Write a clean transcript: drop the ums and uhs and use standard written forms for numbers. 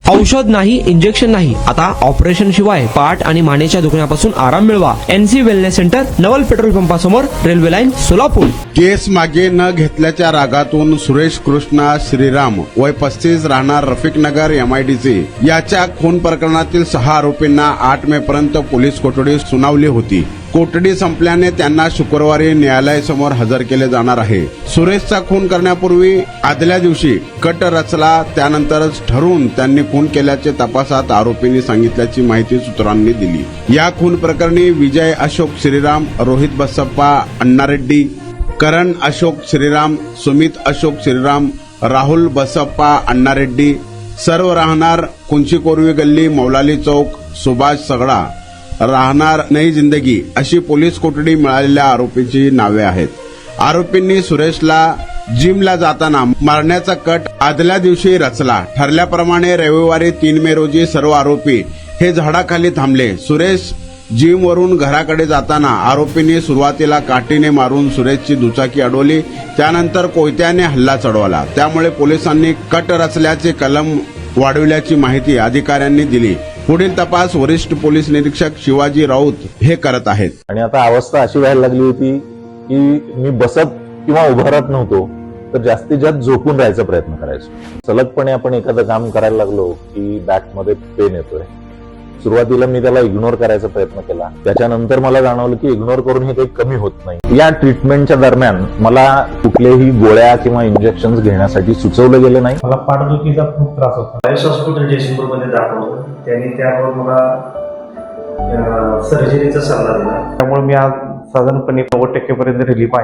औषध नाही, इंजेक्शन नाही, आता ऑपरेशन शिवाय पाठ आणि मानेच्या दुखण्यापासून आराम मिळवा. NC वेलनेस सेंटर, नवल पेट्रोल पंपासमोर, रेल्वे लाईन, सोलापूर. केस मागे न घेतल्याच्या रागातून सुरेश कृष्णा श्रीराम वय 35 राहणार रफिकनगर MIDC याच्या खून प्रकरणातील 6 आरोपींना 8 मे पर्यंत पोलीस कोठडी सुनावली होती. कोठडी संपल्याने त्यांना शुक्रवारी न्यायालयासमोर हजर केले जाणार आहे. सुरेशचा खून करण्यापूर्वी आदल्या दिवशी कट रचला, त्यानंतरच ठरवून त्यांनी खून केल्याचे तपासात आरोपींनी सांगितल्याची माहिती सूत्रांनी दिली. या खून प्रकरणी विजय अशोक श्रीराम, रोहित बसप्पा अण्णारेड्डी, करण अशोक श्रीराम, सुमित अशोक श्रीराम, राहुल बसप्पा अण्णारेड्डी सर्व राहणार कुंचीकोरवी गल्ली, मौलाली चौक, सुभाष सगडा राहणार नई जिंदगी अशी पोलीस कोठडी मिळालेल्या आरोपींची नावे आहेत. आरोपींनी सुरेशला जिमला जाताना मारण्याचा कट आदल्या दिवशी रचला. ठरल्याप्रमाणे रविवारी 3 मे रोजी सर्व आरोपी हे झाडाखाली थांबले. सुरेश जिमवरून घराकडे जाताना आरोपींनी सुरुवातीला काठीने मारून सुरेशची दुचाकी अडवली, त्यानंतर कोयत्याने हल्ला चढवला. त्यामुळे पोलिसांनी कट रचल्याचे कलम वाढविल्याची माहिती अधिकाऱ्यांनी दिली. पुढील तपास वरिष्ठ पोलीस निरीक्षक शिवाजी राऊत हे करत आहेत. आणि आता अवस्था अशी व्हायला लागली होती की मी बसत किंवा उभं राहत नव्हतो, तर जास्तीत जास्त झोपून राहायचा प्रयत्न करायचो. सलगपणे आपण एखादं काम करायला लागलो की बॅकमध्ये पेन येतोय. सुरुवातीला मी त्याला इग्नोर करायचा प्रयत्न केला, त्याच्यानंतर मला जाणवलं की इग्नोर करून हे काही कमी होत नाही. या ट्रीटमेंटच्या दरम्यान मला कुठलेही गोळ्या किंवा इंजेक्शन घेण्यासाठी सुचवलं गेलं नाही. मला पाठदुखीचा खूप त्रास होता. आयुष हॉस्पिटल जयसिंगपूरमध्ये दाखवलं, त्यांनी त्यावर मला सर्जरीचा सल्ला दिला. त्यामुळे मी आज साधारणपणे 90% पर्यंत रिलीफ आहे.